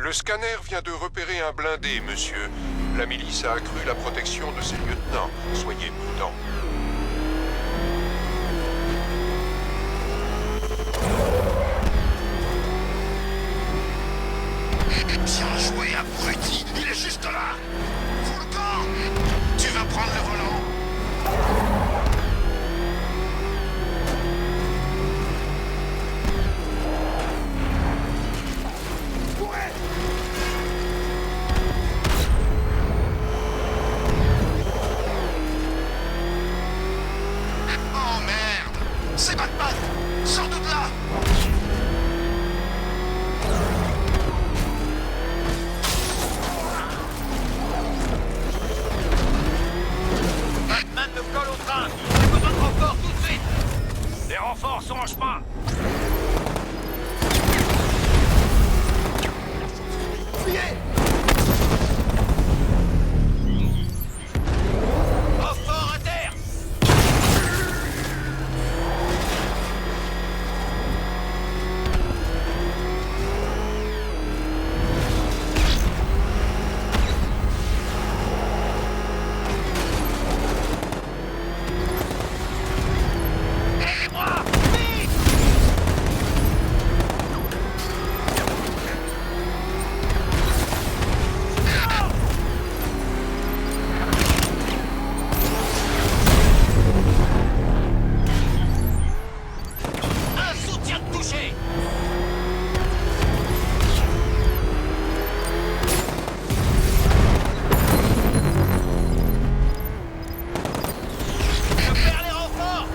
Le scanner vient de repérer un blindé, monsieur. La milice a accru la protection de ses lieutenants. Soyez prudents. Bien joué, abruti! Il est juste là! Fous le camp! Tu vas prendre le volant! Oh merde! C'est Batman! Sors-nous de là! Batman me colle au train. J'ai besoin de renforts tout de suite. Les renforts sont en chemin. Renforts à terre. Aidez-moi! Vite! Un soutien de toucher. Je perds les renforts.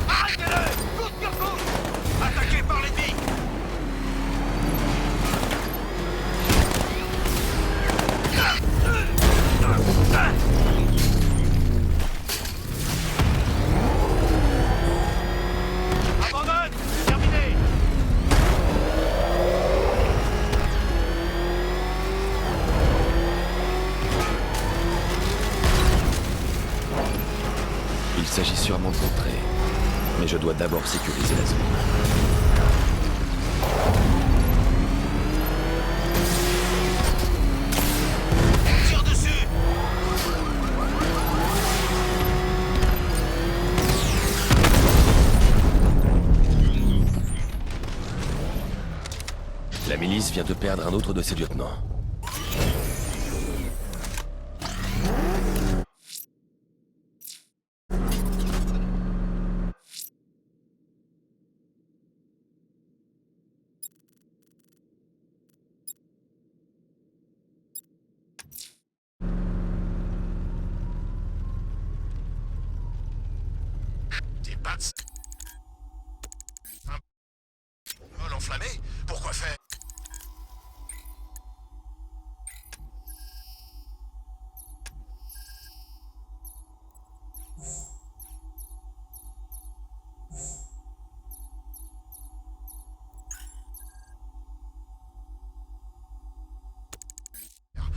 Arrêtez-le! Coûte que coûte! Attaqué par l'ennemi! Abandonne! C'est terminé! Il s'agit sûrement de rentrer. Mais je dois d'abord sécuriser la zone. Tire dessus! La milice vient de perdre un autre de ses lieutenants. Des bats... Un... vol enflammé? Pourquoi faire?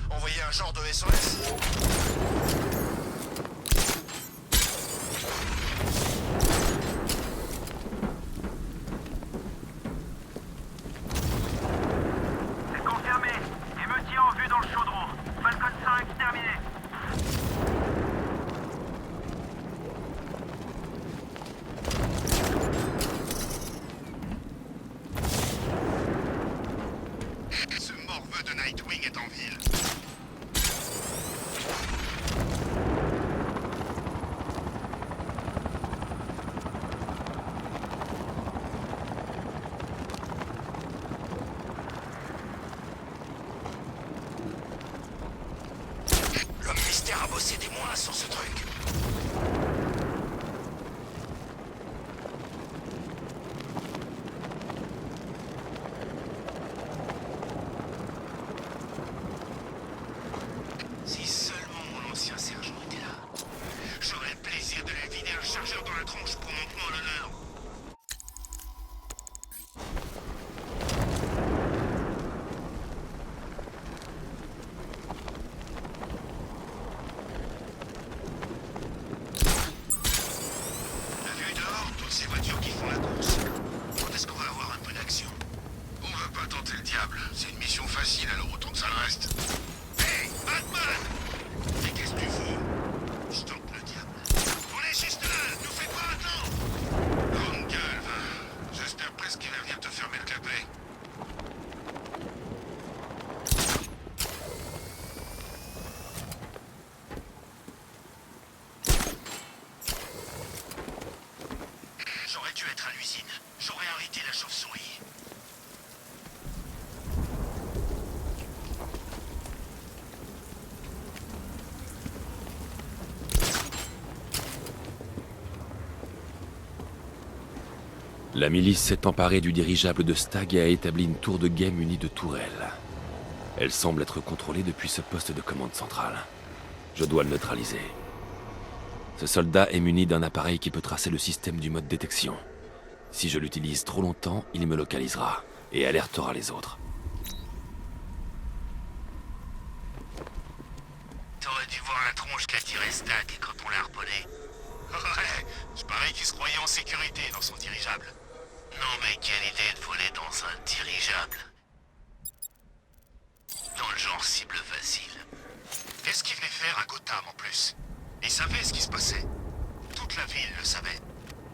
Envoyer un genre de SOS? C'est confirmé. Émeutier en vue dans le chaudron. Falcon 5 terminé. Ce morveux de Nightwing est en ville. L'homme mystère a bossé des mois sur ce truc. Si seulement mon ancien sergent était là, j'aurais le plaisir de lui vider un chargeur dans la tronche pour mon point l'honneur. diable? C'est une mission facile, alors autant que ça le reste. Hey, Batman! Mais qu'est-ce que tu fais? Je tente le diable. On est juste là, nous fais pas attendre! Grande gueule, va. J'espère presque qu'il va venir te fermer le clapet. J'aurais dû être à l'usine. J'aurais arrêté la chauve-souris. La milice s'est emparée du dirigeable de Stagg et a établi une tour de guet munie de tourelles. Elle semble être contrôlée depuis ce poste de commande centrale. Je dois le neutraliser. Ce soldat est muni d'un appareil qui peut tracer le système du mode détection. Si je l'utilise trop longtemps, il me localisera et alertera les autres. T'aurais dû voir la tronche qu'a tiré Stagg quand on l'a harponné. Ouais, je parie qu'il se croyait en sécurité dans son dirigeable. Non mais quelle idée de voler dans un dirigeable. Dans le genre cible facile. Qu'est-ce qu'il venait faire à Gotham en plus? Il savait ce qui se passait. Toute la ville le savait.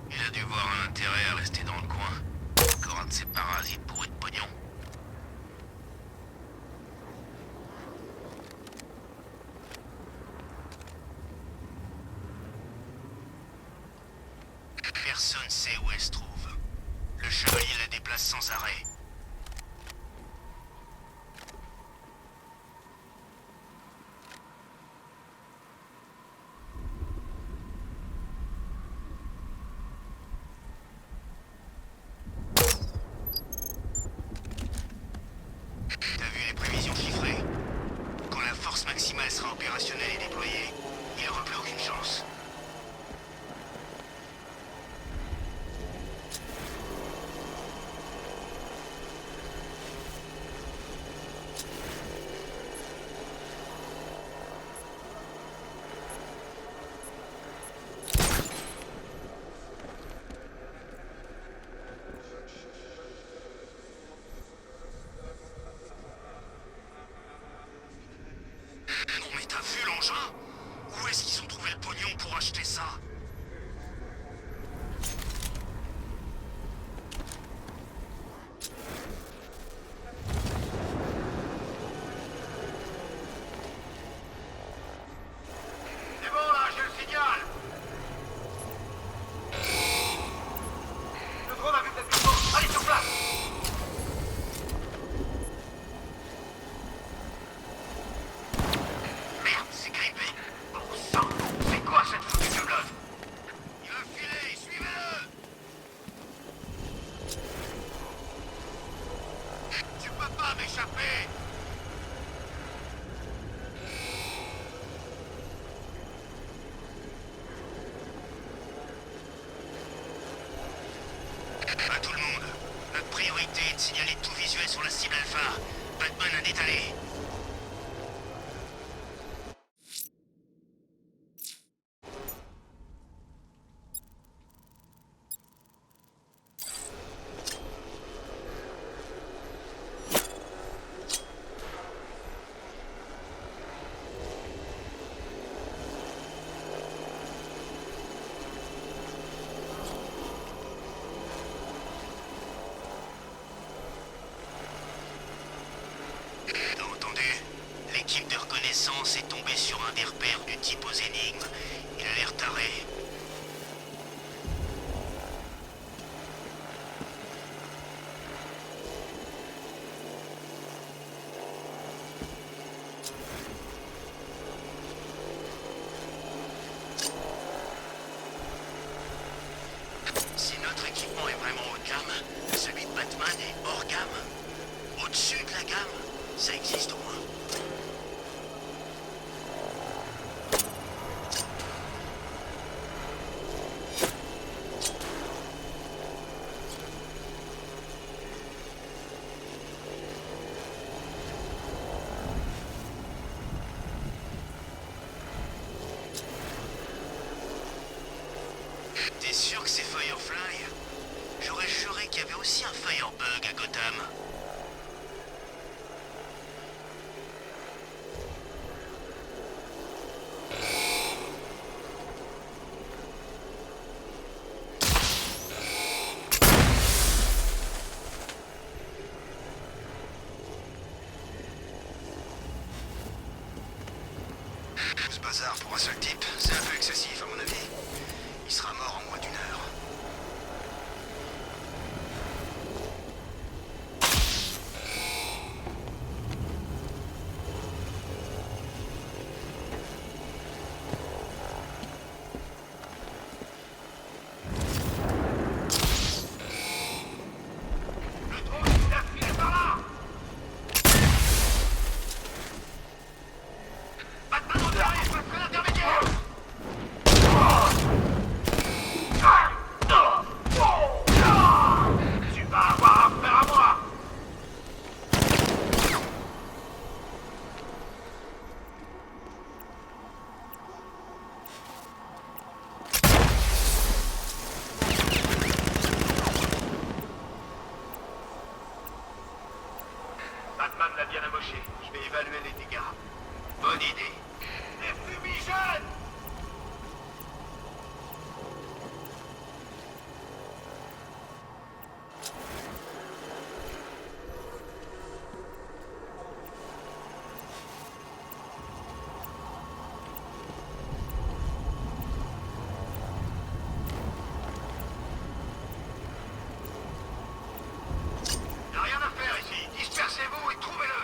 Il a dû voir un intérêt à rester dans le coin. Encore un de ces parasites bourrés de pognon. Personne sait où elle se trouve. Le chevalier la déplace sans arrêt. T'as vu les prévisions chiffrées? Quand la force maximale sera opérationnelle et déployée, il n'y aura plus aucune chance. Non mais t'as vu l'engin? Où est-ce qu'ils ont trouvé le pognon pour acheter ça? C'est bon là, j'ai le signal. Le drone a vu quelque chose. Allez sur place. Merde, c'est grippé. Bon sang, c'est quoi cette foutue de blood? Il va filer, suivez-le! Tu peux pas m'échapper! À tout le monde, notre priorité est de signaler tout visuel sur la cible Alpha. Batman a détalé. T'as entendu? L'équipe de reconnaissance est tombée sur un des repères du type aux énigmes. Il a l'air taré. Si notre équipement est vraiment haut de gamme, celui de Batman est hors gamme. Au-dessus de la gamme, ça existe au moins. Lazare pour un seul type, c'est un peu excessif à mon avis. Il sera mort en moins d'une heure. Batman l'a bien amoché. Je vais évaluer les dégâts. Bonne idée. Les fumigènes! Y'a rien à faire ici. Dispersez-vous et trouvez-le.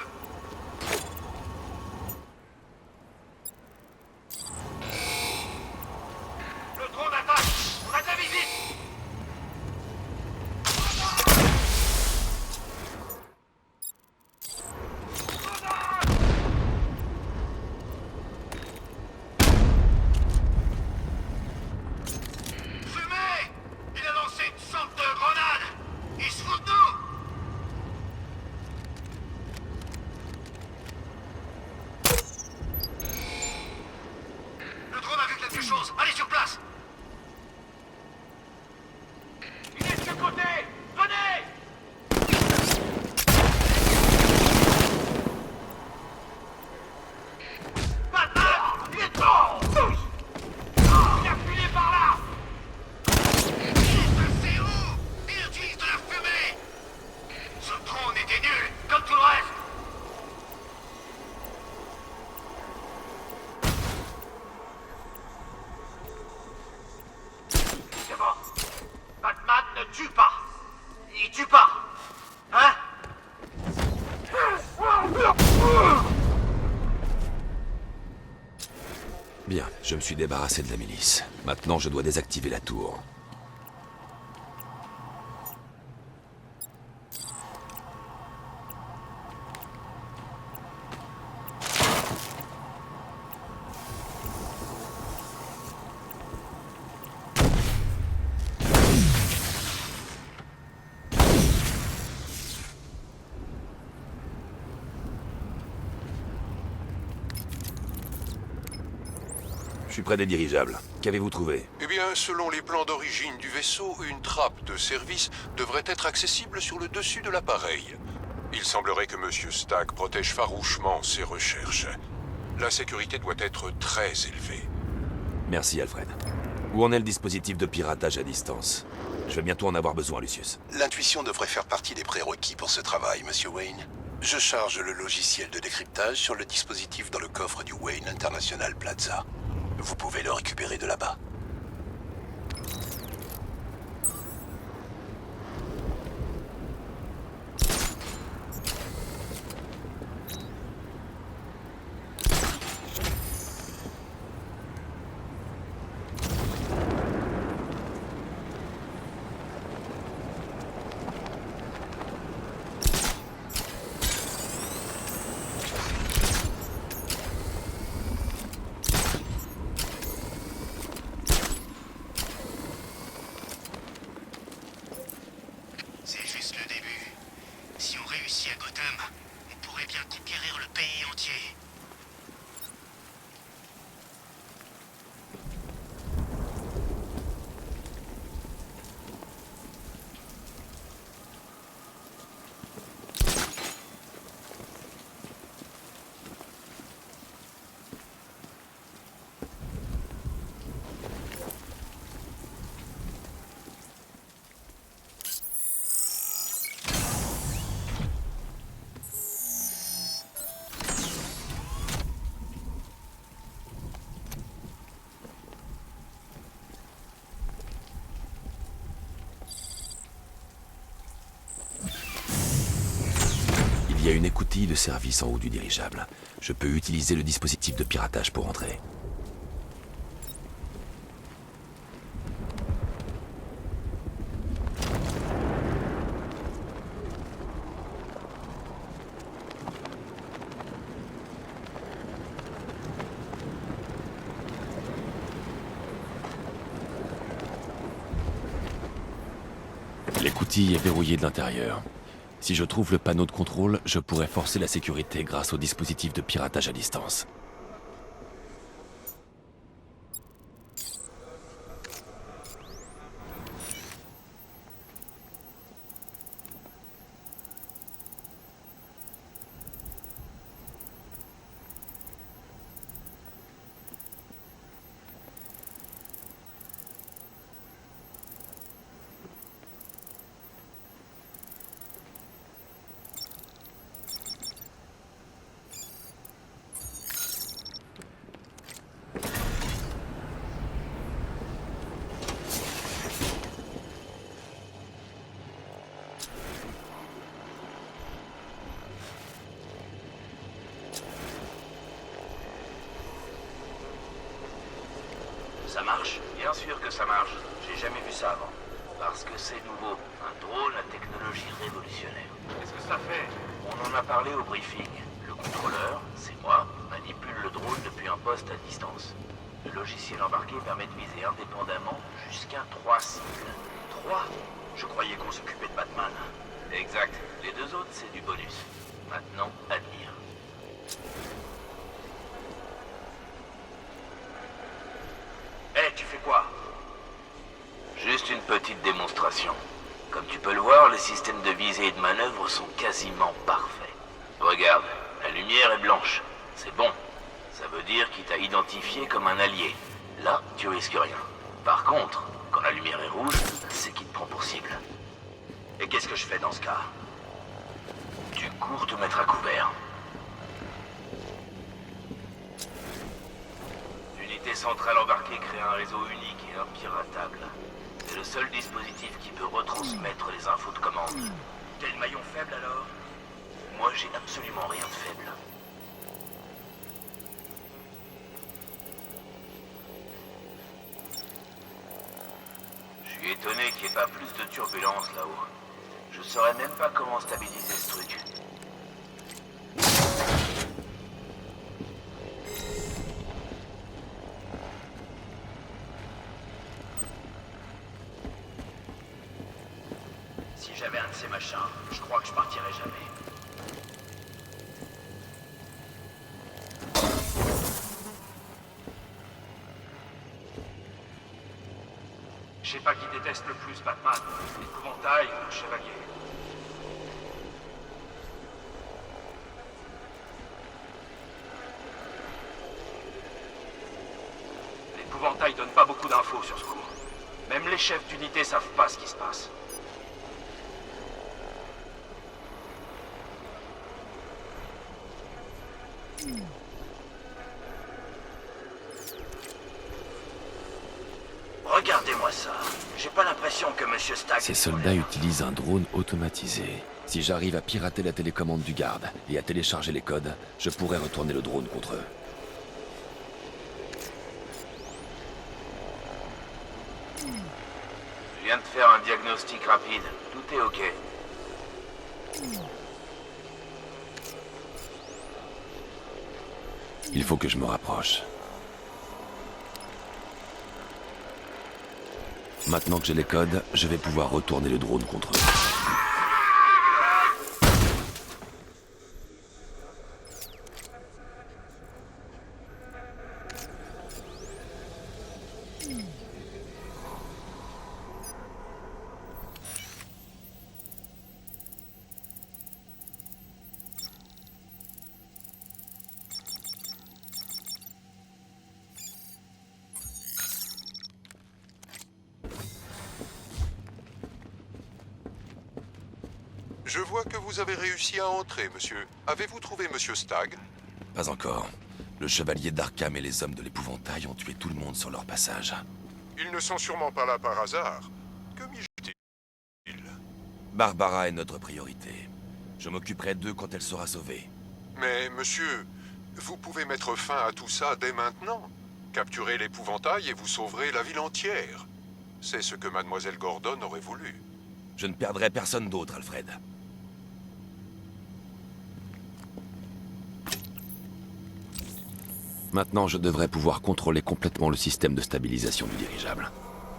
Le drone attaque! On a de la visite! Fumez! Il a lancé une sorte de grenade. Il se fout de nous. Le drone a vu quelque chose. Allez sur place. Il est de ce côté! Venez! Batman! Il est mort! Il a filé par là! C'est où? Il utilise de la fumée. Ce drone était nul, comme tout le reste. C'est bon. Batman ne tue pas. Il tue pas. Hein? Bien, je me suis débarrassé de la milice. Maintenant, je dois désactiver la tour. Je suis près des dirigeables. Qu'avez-vous trouvé? Eh bien, selon les plans d'origine du vaisseau, une trappe de service devrait être accessible sur le dessus de l'appareil. Il semblerait que Monsieur Stagg protège farouchement ses recherches. La sécurité doit être très élevée. Merci, Alfred. Où en est le dispositif de piratage à distance? Je vais bientôt en avoir besoin, Lucius. L'intuition devrait faire partie des prérequis pour ce travail, Monsieur Wayne. Je charge le logiciel de décryptage sur le dispositif dans le coffre du Wayne International Plaza. Vous pouvez le récupérer de là-bas. C'est juste le début. Si on réussit à Gotham, on pourrait bien conquérir le pays entier. Il y a une écoutille de service en haut du dirigeable. Je peux utiliser le dispositif de piratage pour entrer. L'écoutille est verrouillée de l'intérieur. Si je trouve le panneau de contrôle, je pourrais forcer la sécurité grâce au dispositif de piratage à distance. Ça marche? Bien sûr que ça marche. J'ai jamais vu ça avant. Parce que c'est nouveau. Un drone à technologie révolutionnaire. Qu'est-ce que ça fait? On en a parlé au briefing. Le contrôleur, c'est moi, manipule le drone depuis un poste à distance. Le logiciel embarqué permet de viser indépendamment jusqu'à 3 cibles. 3? Je croyais qu'on s'occupait de Batman. Exact. Les deux autres, c'est du bonus. Maintenant, admire. Tu fais quoi? Juste une petite démonstration. Comme tu peux le voir, les systèmes de visée et de manœuvre sont quasiment parfaits. Regarde, la lumière est blanche. C'est bon. Ça veut dire qu'il t'a identifié comme un allié. Là, tu risques rien. Par contre, quand la lumière est rouge, c'est qu'il te prend pour cible. Et qu'est-ce que je fais dans ce cas? Tu cours te mettre à couvert. L'unité centrale embarquée crée un réseau unique et impiratable. C'est le seul dispositif qui peut retransmettre les infos de commande. T'es le maillon faible alors? Moi j'ai absolument rien de faible. Je suis étonné qu'il n'y ait pas plus de turbulences là-haut. Je saurais même pas comment stabiliser ce truc. Si j'avais un de ces machins, je crois que je partirais jamais. Je sais pas qui déteste le plus Batman, l'épouvantail ou le chevalier. L'épouvantail donne pas beaucoup d'infos sur ce coup. Même les chefs d'unité savent pas ce qui se passe. Regardez-moi ça. J'ai pas l'impression que Monsieur Stagg... Ces soldats utilisent un drone automatisé. Si j'arrive à pirater la télécommande du garde et à télécharger les codes, je pourrais retourner le drone contre eux. Je viens de faire un diagnostic rapide. Tout est ok. Il faut que je me rapproche. Maintenant que j'ai les codes, je vais pouvoir retourner le drone contre eux. Je vois que vous avez réussi à entrer, monsieur. Avez-vous trouvé monsieur Stagg? Pas encore. Le chevalier d'Arkham et les hommes de l'épouvantail ont tué tout le monde sur leur passage. Ils ne sont sûrement pas là par hasard. Que mijotent-ils? Barbara est notre priorité. Je m'occuperai d'eux quand elle sera sauvée. Mais, monsieur, vous pouvez mettre fin à tout ça dès maintenant. Capturez l'épouvantail et vous sauverez la ville entière. C'est ce que Mademoiselle Gordon aurait voulu. Je ne perdrai personne d'autre, Alfred. Maintenant, je devrais pouvoir contrôler complètement le système de stabilisation du dirigeable.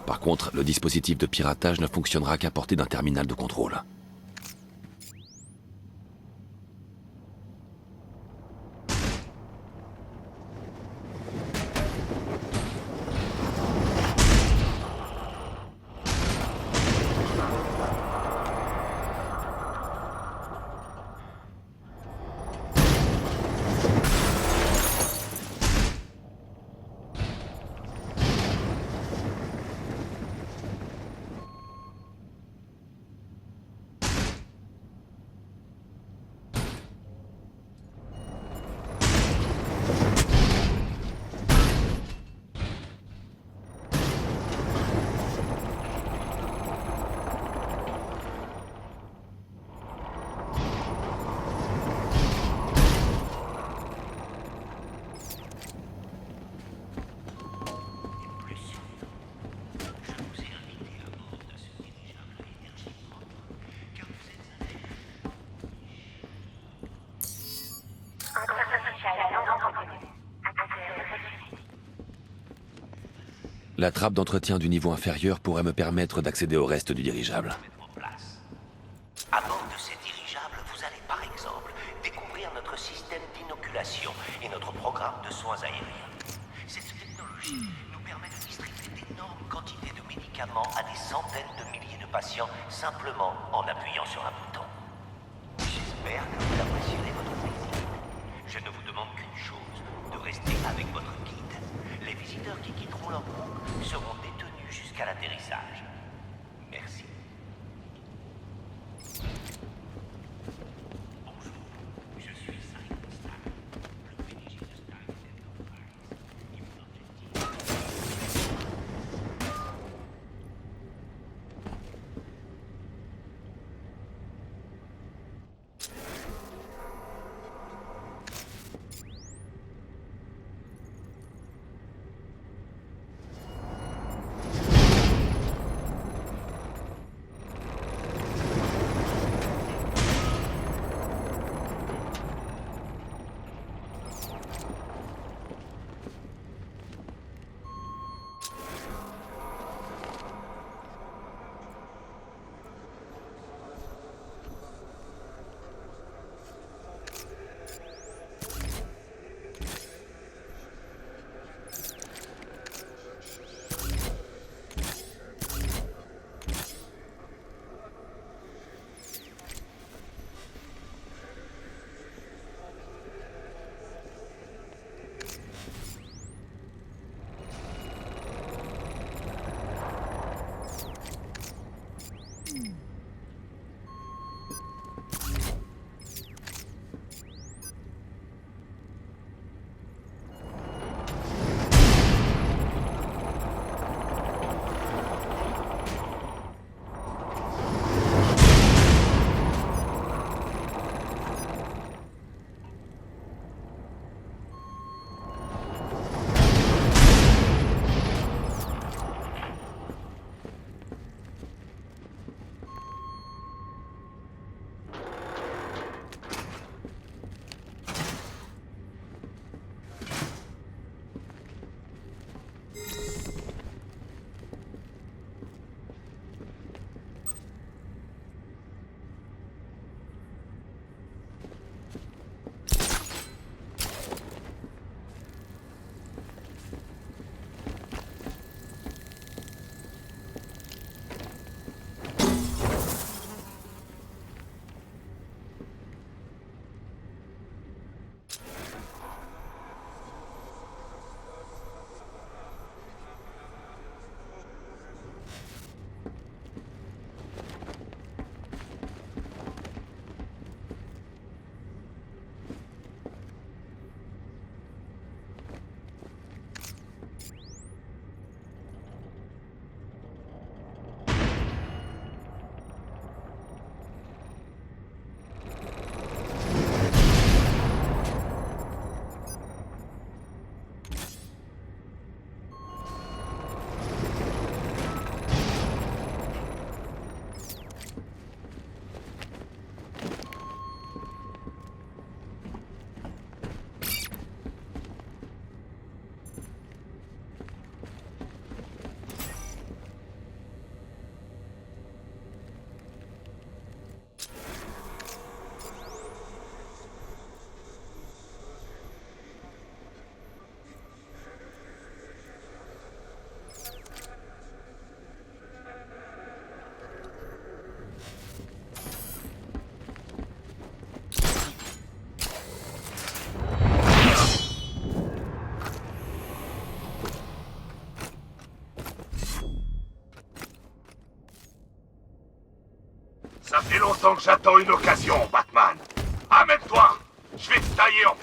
Par contre, le dispositif de piratage ne fonctionnera qu'à portée d'un terminal de contrôle. La trappe d'entretien du niveau inférieur pourrait me permettre d'accéder au reste du dirigeable. À bord de ces dirigeables, vous allez par exemple découvrir notre système d'inoculation et notre programme de soins aériens. Cette technologie nous permet de distribuer d'énormes quantités de médicaments à des centaines de milliers de patients simplement en appuyant sur un bouton. J'espère que vous apprécierez votre visite. Je ne vous demande qu'une chose, de rester avec votre guide. Les visiteurs qui quitteront leur groupe seront détenus jusqu'à l'atterrissage. Merci. Bonjour, je suis Simon Stark, le PDG de Stark Enterprise. Et mon objectif... fait longtemps que j'attends une occasion, Batman. Amène-toi. Je vais te tailler en...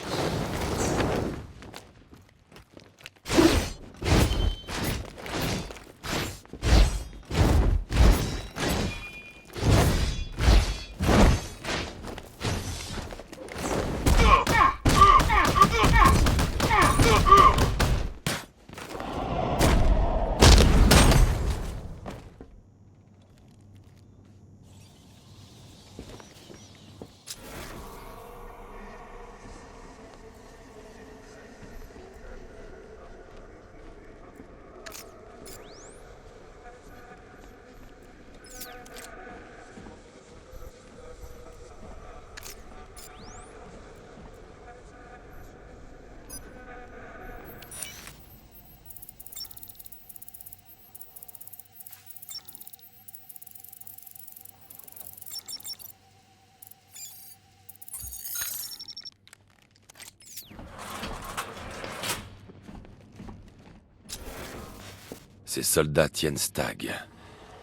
Ces soldats tiennent Stagg.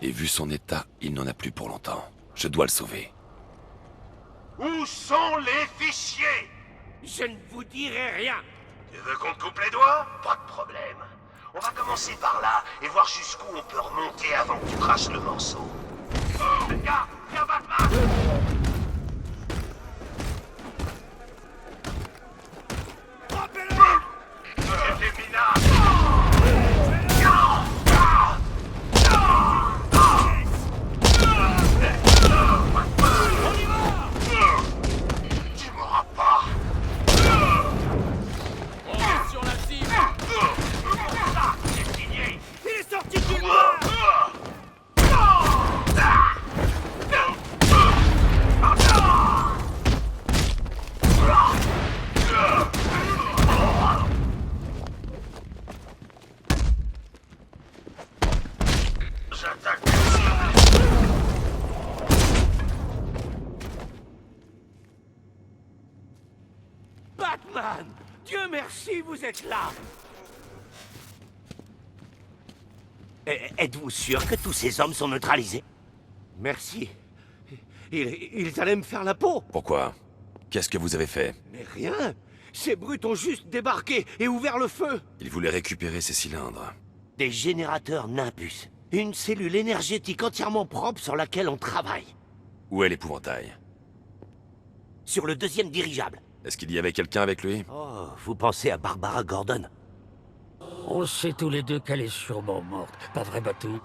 Et vu son état, il n'en a plus pour longtemps. Je dois le sauver. Où sont les fichiers? Je ne vous dirai rien. Tu veux qu'on te coupe les doigts? Pas de problème. On va commencer par là et voir jusqu'où on peut remonter avant que tu craches le morceau. Oh, gars, viens Batman! C'était minable! Tu m'auras pas! Sur la cible. Ça, c'est signé! Il est sorti du noir. J'attaque! Batman! Dieu merci, vous êtes là! Êtes-vous sûr que tous ces hommes sont neutralisés? Merci. Ils allaient me faire la peau. Pourquoi? Qu'est-ce que vous avez fait? Mais rien. Ces brutes ont juste débarqué et ouvert le feu. Il voulait récupérer ces cylindres. Des générateurs Nimbus. Une cellule énergétique entièrement propre sur laquelle on travaille. Où est l'épouvantail? Sur le deuxième dirigeable. Est-ce qu'il y avait quelqu'un avec lui? Oh, vous pensez à Barbara Gordon? On sait tous les deux qu'elle est sûrement morte. Pas vrai, Batou?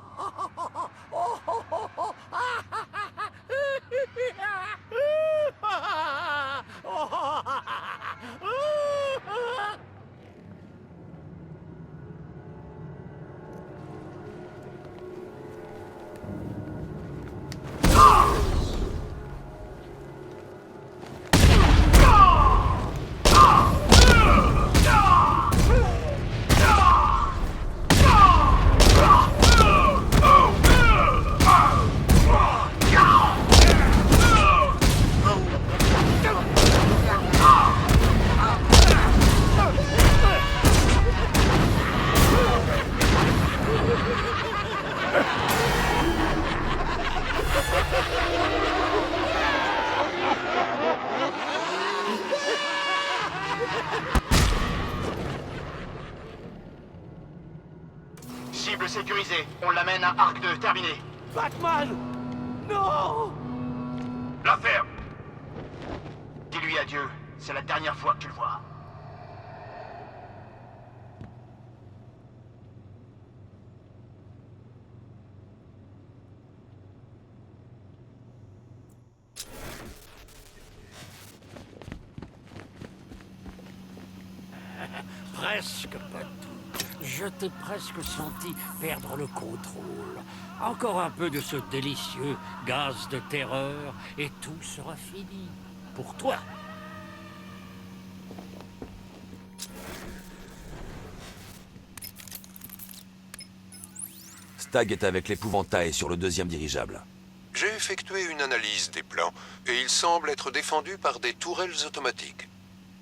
Cible sécurisée. On l'amène à Arc 2, terminé. Batman! Non! La ferme! Dis-lui adieu. C'est la dernière fois que tu le vois. Presque, Batou. Je t'ai presque senti perdre le contrôle. Encore un peu de ce délicieux gaz de terreur et tout sera fini. Pour toi. Stagg est avec l'épouvantail sur le deuxième dirigeable. J'ai effectué une analyse des plans et il semble être défendu par des tourelles automatiques.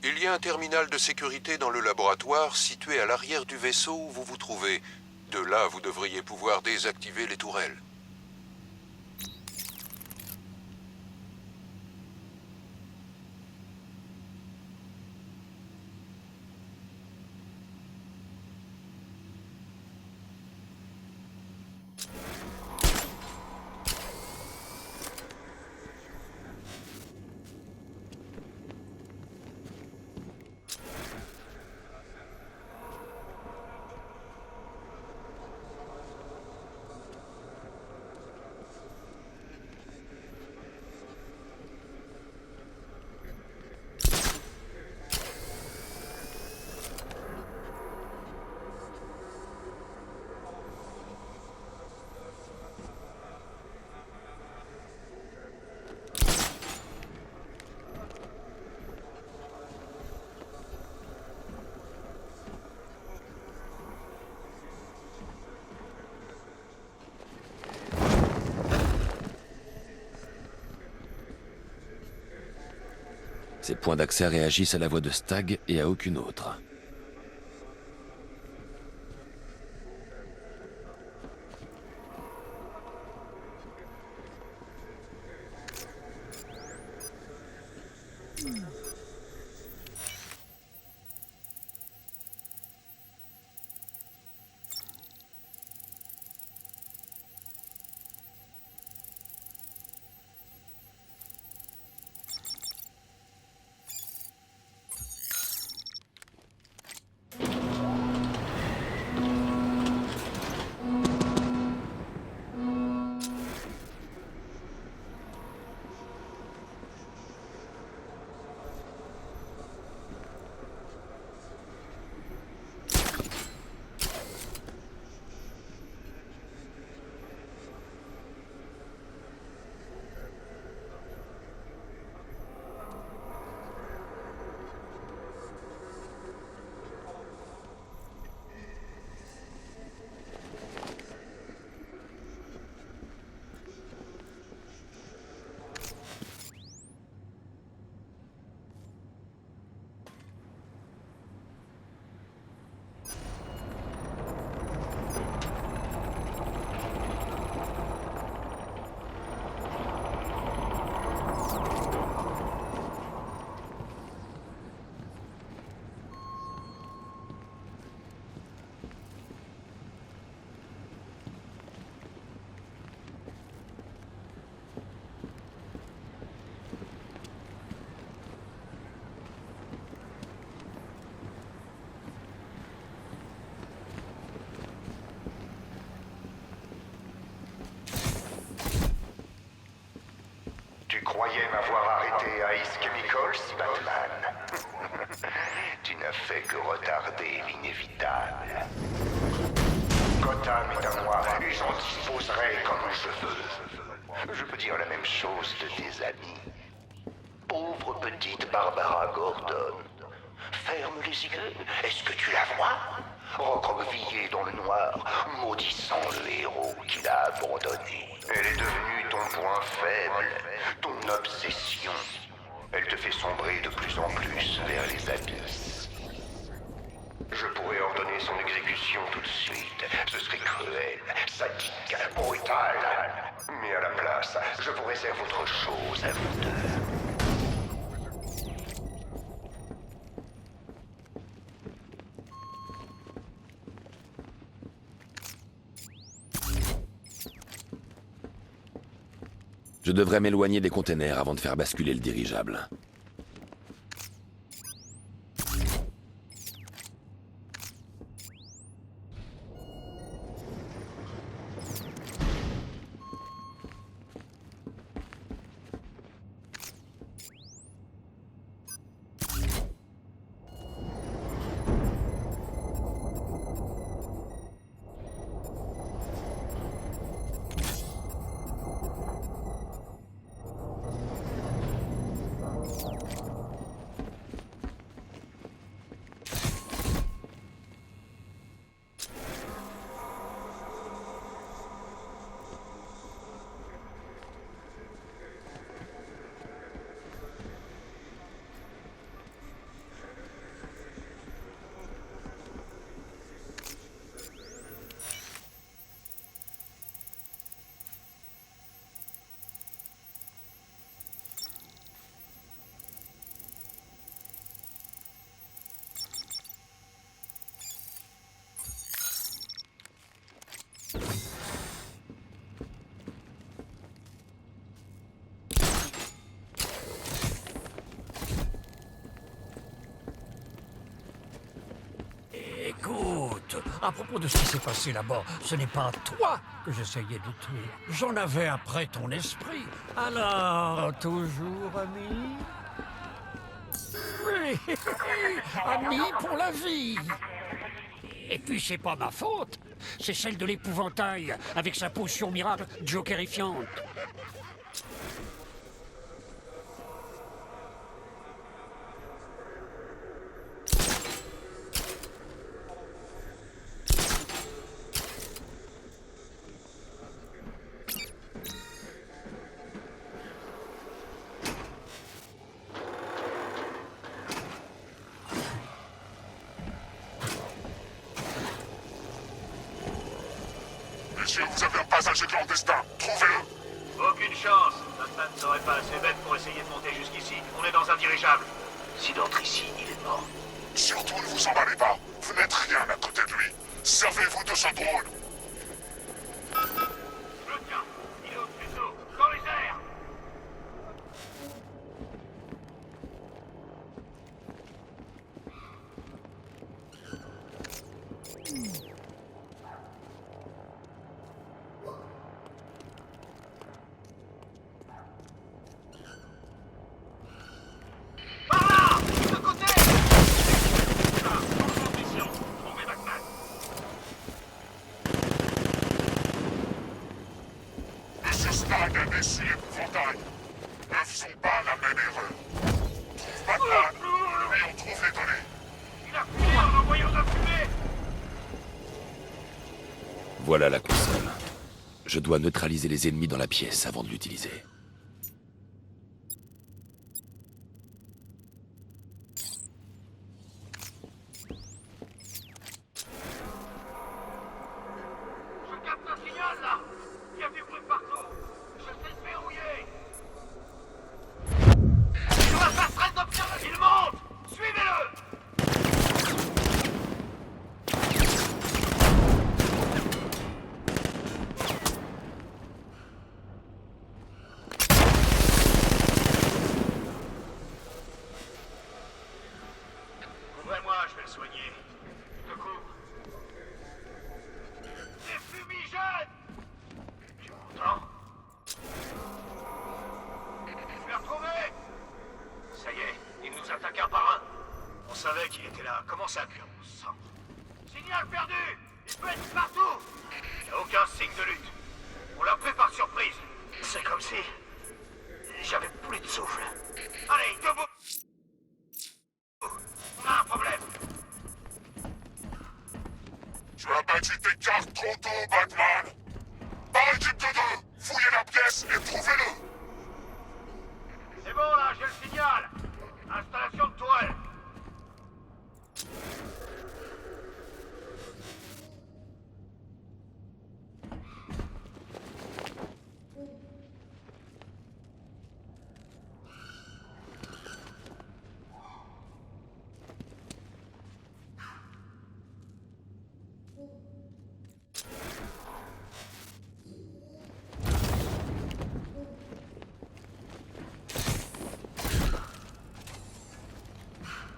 Il y a un terminal de sécurité dans le laboratoire situé à l'arrière du vaisseau où vous vous trouvez. De là, vous devriez pouvoir désactiver les tourelles. Ces points d'accès réagissent à la voix de Stagg et à aucune autre. Tu croyais m'avoir arrêté à Ice Chemicals, Batman? Tu n'as fait que retarder l'inévitable. Gotham est à moi et j'en disposerai comme je veux. Je peux dire la même chose de tes amis. Pauvre petite Barbara Gordon. Ferme les yeux. Est-ce que tu la vois? Recroquevillée dans le noir, maudissant le héros qui l'a abandonné. Elle est devenue ton point faible, ton obsession. Elle te fait sombrer de plus en plus vers les abysses. Je pourrais ordonner son exécution tout de suite. Ce serait cruel, sadique, brutal. Mais à la place, je vous réserve autre chose à vous deux. Je devrais m'éloigner des containers avant de faire basculer le dirigeable. Écoute, à propos de ce qui s'est passé là-bas, ce n'est pas toi que j'essayais de tuer. J'en avais après ton esprit. Alors, toujours ami? Oui, ami pour la vie. Et puis c'est pas ma faute. C'est celle de l'épouvantail, avec sa potion miracle jokerifiante. monsieur, vous avez un passager clandestin. Trouvez-le. Aucune chance. Batman ne serait pas assez bête pour essayer de monter jusqu'ici. On est dans un dirigeable. S'il entre ici, il est mort. Surtout ne vous emballez pas. Vous n'êtes rien à côté de lui. Servez-vous de ce drone. Je le tiens. Il est au-dessus de nous. Dans les airs. Par là! De côté! Là, en position. Trouvez Batman. Monsieur Stagg a déçu l'épouvantail. Ne faisons pas la même erreur. Trouve Batman, lui on trouve les données. Il a filé en envoyant de la fumée! Voilà la console. Je dois neutraliser les ennemis dans la pièce avant de l'utiliser. Je capte un signal là! Il y a du bruit partout! Je sais le verrouiller! Sur la passerelle d'observation! Il monte! Suivez-le! Ouvrez-moi, je vais le soigner. Je te couvre. Des fumigènes! Tu m'entends? Tu l'as retrouvé? Ça y est, il nous attaque un par un. On savait qu'il était là. Comment ça a pu on sent? Signal perdu! Il peut être partout! Il n'y a aucun signe de lutte. On l'a pris par surprise. C'est comme si... j'avais plus de souffle. Allez, debout! On a un problème. Tu as battu tes cartes trop tôt, Batman. Par équipe de deux, fouillez la pièce et trouvez-le. C'est bon là, j'ai le signal. Installation de tourelle.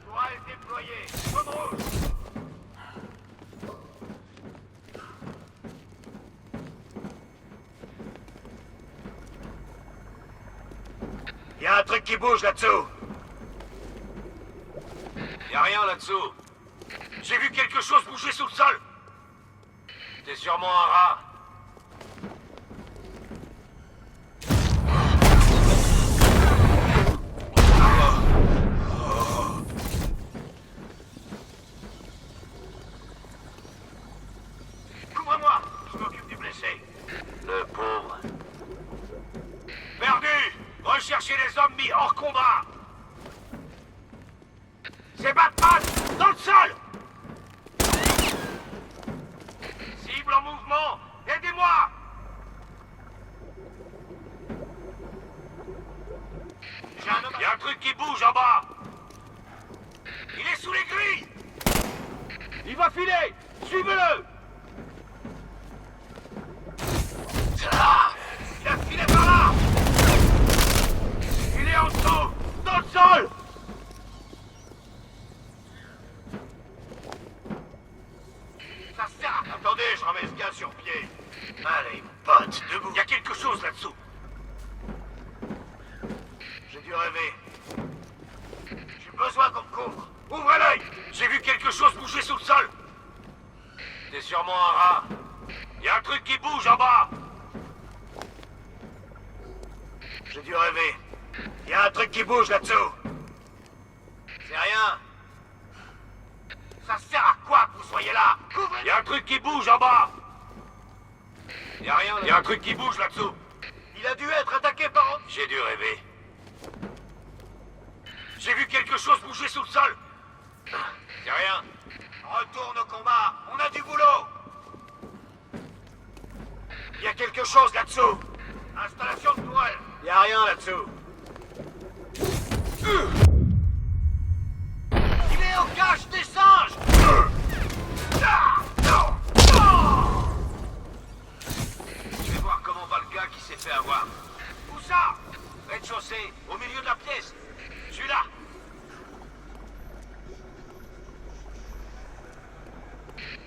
Tourelle déployée. Zone rouge. Y a un truc qui bouge là-dessous. Y a rien là-dessous. J'ai vu quelque chose bouger sous le sol. C'était sûrement un rat. Couvre-moi, je m'occupe du blessé. Le pauvre. Perdu! Recherchez les hommes mis hors combat! C'est Batman! Dans le sol! Cible en mouvement! Aidez-moi! Il y a un truc qui bouge en bas! Il est sous les grilles! Il va filer! Suivez-le! Ah! Il a filé par là! Il est en dessous! Dans le sol! Ça sert à... Attendez, je remets ce gars sur pied. Allez, pote, debout. Il y a quelque chose là-dessous. J'ai dû rêver. J'ai besoin qu'on me couvre. Ouvrez l'œil! J'ai vu quelque chose bouger sous le sol. C'est sûrement un rat. Il y a un truc qui bouge en bas. J'ai dû rêver. Il y a un truc qui bouge là-dessous. C'est rien. Ça sert à quoi que vous soyez là? Il y a un truc qui bouge en bas. Il y a rien là. Il y a un truc qui bouge là-dessous. Il a dû être attaqué par... J'ai dû rêver. J'ai vu quelque chose bouger sous le sol. C'est rien. Retourne au combat. On a du boulot. quelque chose là-dessous. Installation de tourelle. Y a rien là-dessous. Il est au cache des singes. Je vais voir comment va le gars qui s'est fait avoir. Où ça? Rez-de-chaussée, au milieu de la pièce. Je suis là.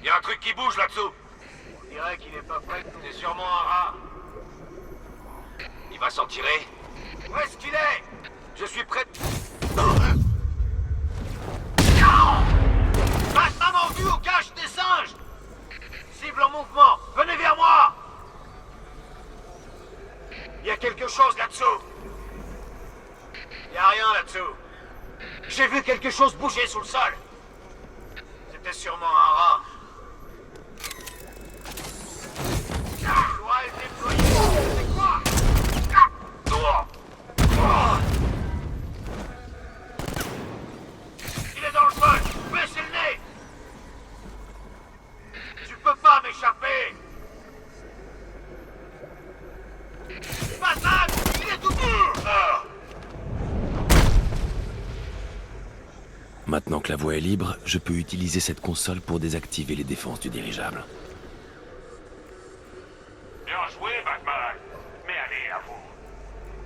Y a un truc qui bouge là-dessous. On dirait qu'il est pas prêt. C'est sûrement un rat. Il va s'en tirer. Où est-ce qu'il est? Je suis prêt. Passe main en vue au cache des singes. Cible en mouvement. Venez vers moi. Il y a quelque chose là-dessous. Il y a rien là-dessous. J'ai vu quelque chose bouger sous le sol. C'était sûrement un rat. Toile déployée. C'est quoi? Il est dans le sol. Baissez le nez. Tu peux pas m'échapper. Batman, il est tout bout. Maintenant que la voie est libre, je peux utiliser cette console pour désactiver les défenses du dirigeable. Bien joué, Batman. Mais allez, à vous.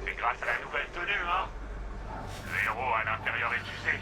C'est grâce à la nouvelle tenue, hein? Le héros à l'intérieur est usé.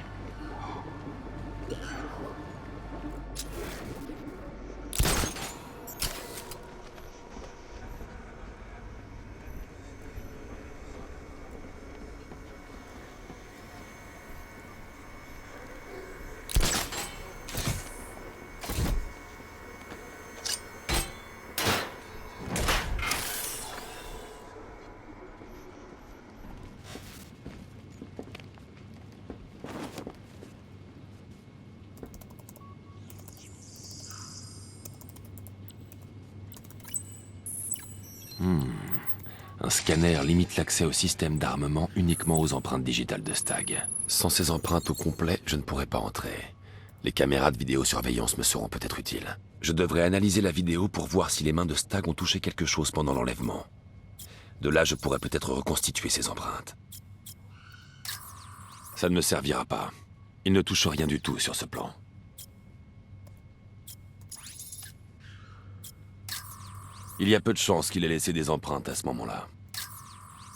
Un scanner limite l'accès au système d'armement uniquement aux empreintes digitales de Stagg. Sans ces empreintes au complet, je ne pourrais pas entrer. Les caméras de vidéosurveillance me seront peut-être utiles. Je devrais analyser la vidéo pour voir si les mains de Stagg ont touché quelque chose pendant l'enlèvement. De là, je pourrais peut-être reconstituer ces empreintes. Ça ne me servira pas. Il ne touche rien du tout sur ce plan. Il y a peu de chances qu'il ait laissé des empreintes à ce moment-là.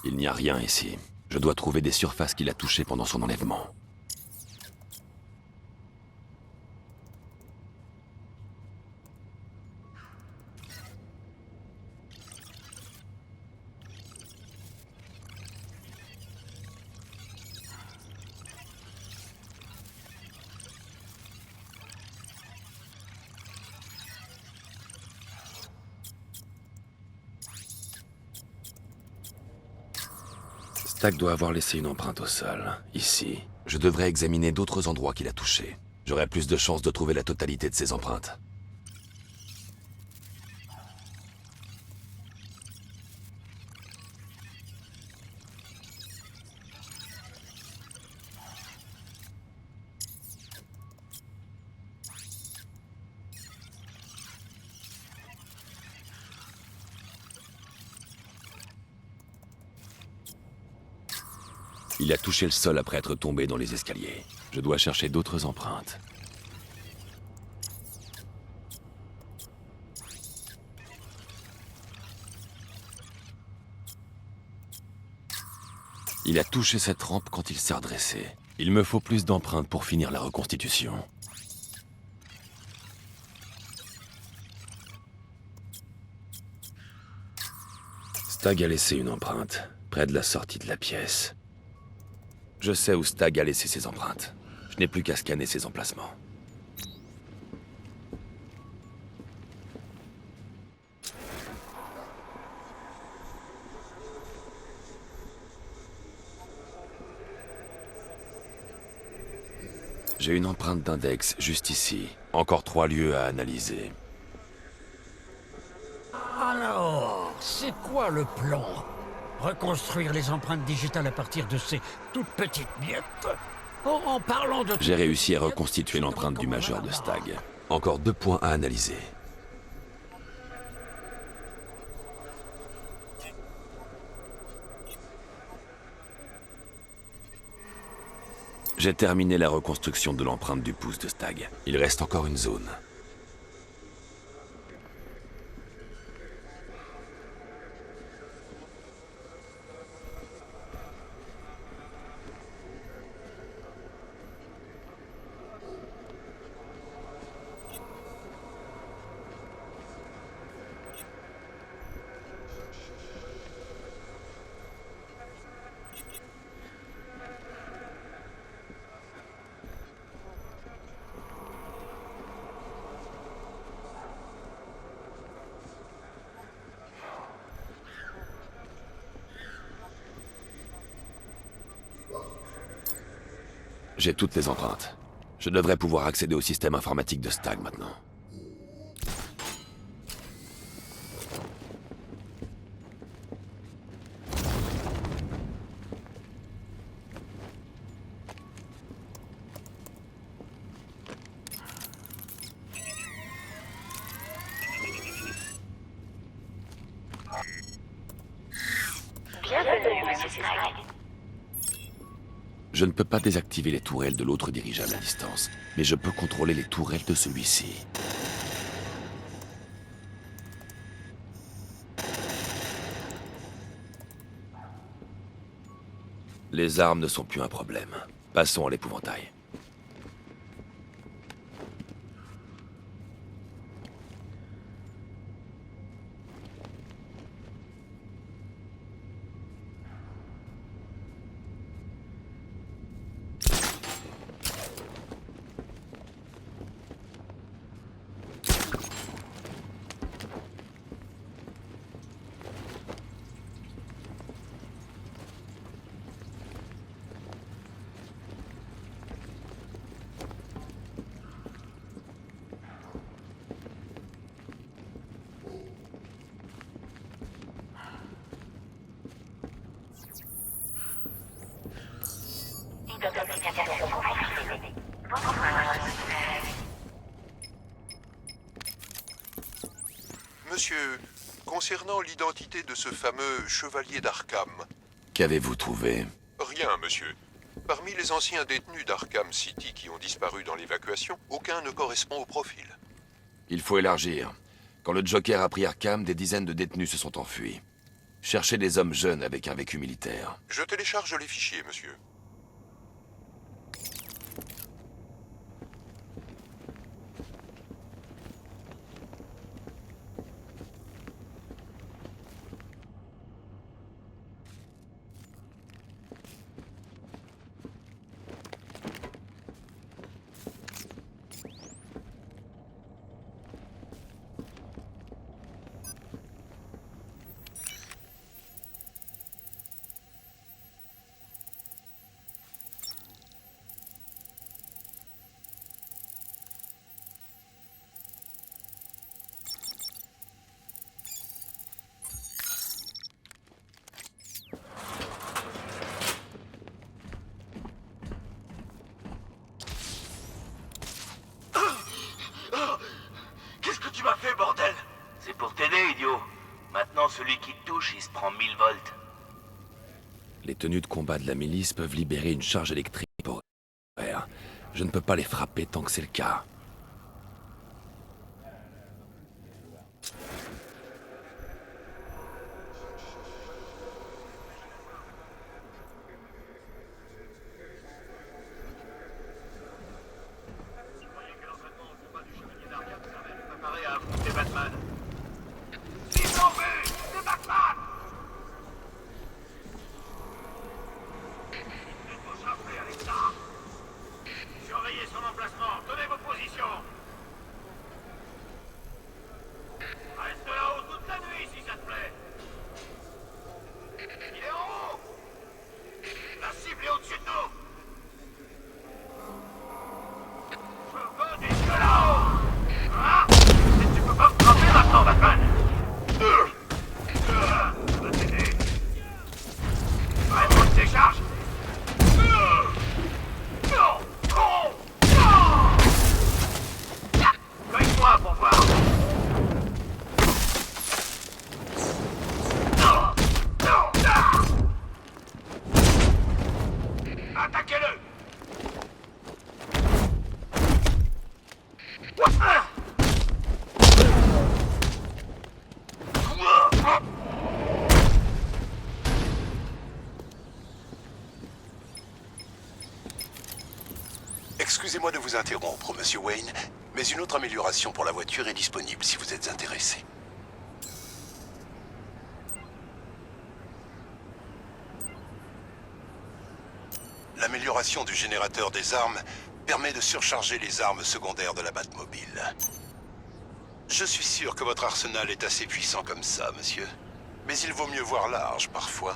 Il n'y a rien ici. Je dois trouver des surfaces qu'il a touchées pendant son enlèvement. Stagg doit avoir laissé une empreinte au sol, ici. Je devrais examiner d'autres endroits qu'il a touchés. J'aurai plus de chances de trouver la totalité de ces empreintes. Il a touché le sol après être tombé dans les escaliers. Je dois chercher d'autres empreintes. Il a touché cette rampe quand il s'est redressé. Il me faut plus d'empreintes pour finir la reconstitution. Stagg a laissé une empreinte, près de la sortie de la pièce. Je sais où Stagg a laissé ses empreintes. Je n'ai plus qu'à scanner ses emplacements. J'ai une empreinte d'index juste ici. Encore 3 lieux à analyser. Alors, c'est quoi le plan? Reconstruire les empreintes digitales à partir de ces toutes petites miettes? En parlant de... J'ai réussi à reconstituer l'empreinte du majeur de Stagg. Encore 2 points à analyser. J'ai terminé la reconstruction de l'empreinte du pouce de Stagg. Il reste encore une zone. J'ai toutes les empreintes. Je devrais pouvoir accéder au système informatique de Stagg maintenant. Bienvenue, Monsieur Stagg. Je ne peux pas désactiver les tourelles de l'autre dirigeable à distance, mais je peux contrôler les tourelles de celui-ci. Les armes ne sont plus un problème. Passons à l'épouvantail. Monsieur, concernant l'identité de ce fameux chevalier d'Arkham, Qu'avez-vous trouvé? rien, monsieur. Parmi les anciens détenus d'Arkham City qui ont disparu dans l'évacuation, aucun ne correspond au profil. Il faut élargir. Quand le Joker a pris Arkham, des dizaines de détenus se sont enfuis. Cherchez des hommes jeunes avec un vécu militaire. Je télécharge les fichiers, monsieur. Qu'est-ce que tu m'as fait, bordel? C'est pour t'aider, idiot. Maintenant, celui qui te touche, il se prend 1000 volts. Les tenues de combat de la milice peuvent libérer une charge électrique pour... Je ne peux pas les frapper tant que c'est le cas. Tu croyais que l'entraînement au combat du chevalier d'Arkham servait à préparer à affronter Batman? Ils l'ont vu! C'est Batman! Il faut s'appeler avec ça! Surveillez son emplacement, tenez vos positions! Excusez-moi de vous interrompre, Monsieur Wayne, mais une autre amélioration pour la voiture est disponible si vous êtes intéressé. L'amélioration du générateur des armes permet de surcharger les armes secondaires de la Batmobile. Je suis sûr que votre arsenal est assez puissant comme ça, monsieur. Mais il vaut mieux voir large, parfois.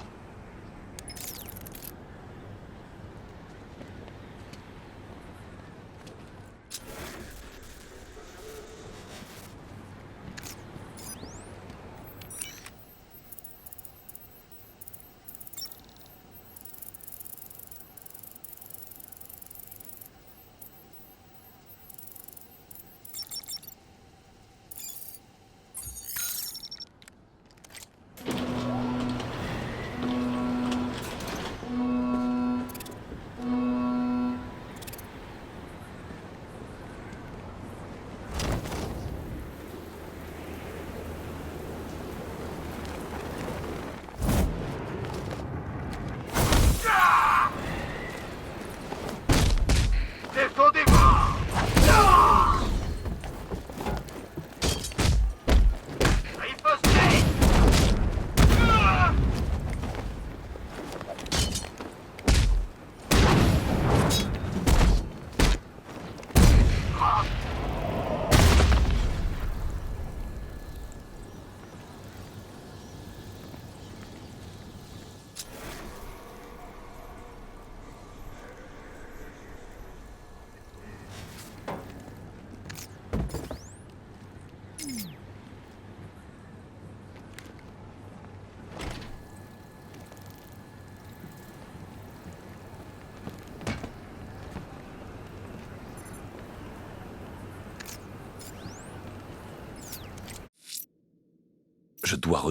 Je dois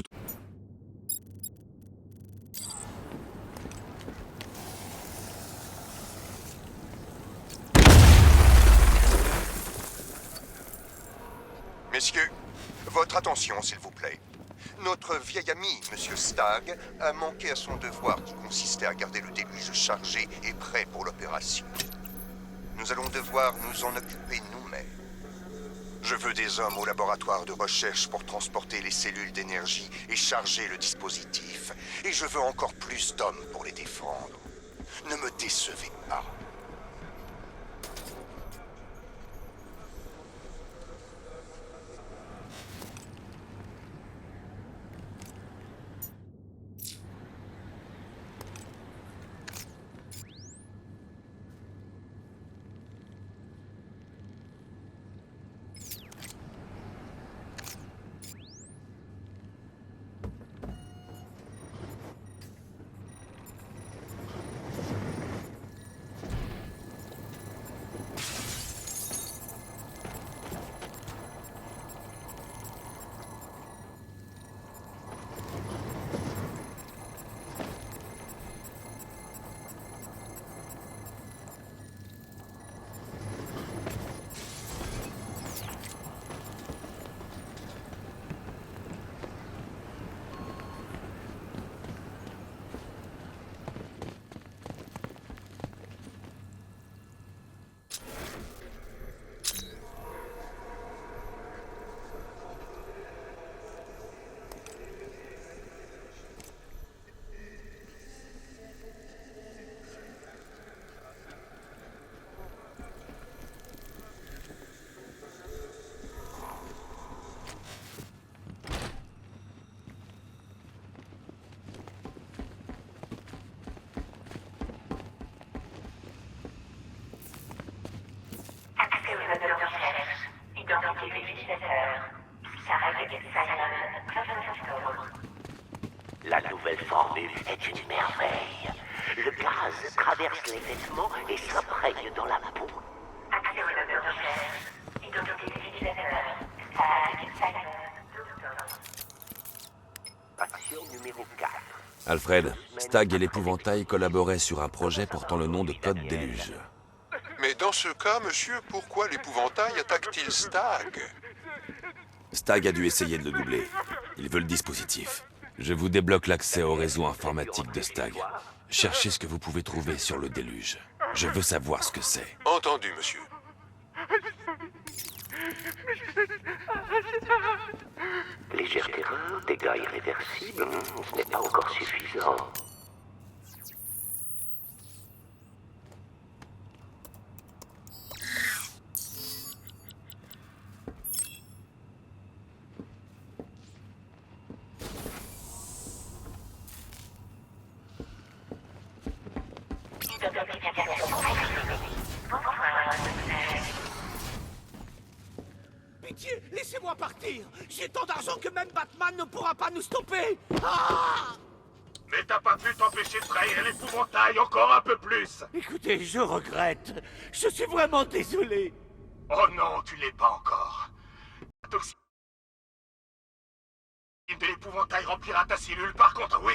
Messieurs, votre attention, s'il vous plaît. Notre vieil ami, Monsieur Stagg, a manqué à son devoir qui consistait à garder le déluge chargé et prêt pour l'opération. Nous allons devoir nous en occuper nous-mêmes. Je veux des hommes au laboratoire de recherche pour transporter les cellules d'énergie et charger le dispositif. Et je veux encore plus d'hommes pour les défendre. Ne me décevez pas. La nouvelle formule est une merveille. Le gaz traverse les vêtements et s'imprègne dans la peau. Accélérateur de recherche. Identité des utilisateurs. Action numéro 4. Alfred, Stagg et l'épouvantail collaboraient sur un projet portant le nom de Code Déluge. Mais dans ce cas, monsieur, pourquoi l'épouvantail attaque-t-il Stagg? Stagg a dû essayer de le doubler. Il veut le dispositif. Je vous débloque l'accès au réseau informatique de Stagg. Cherchez ce que vous pouvez trouver sur le déluge. Je veux savoir ce que c'est. Entendu, monsieur. Légère terreur, dégâts irréversibles, ce n'est pas encore suffisant. Pitié, laissez-moi partir. J'ai tant d'argent que même Batman ne pourra pas nous stopper. Ah! Mais t'as pas pu t'empêcher de trahir l'épouvantail encore un peu plus. Écoutez, je regrette. Je suis vraiment désolé. Oh non, tu l'es pas encore. La toxine de l'épouvantail remplira ta cellule, par contre, oui.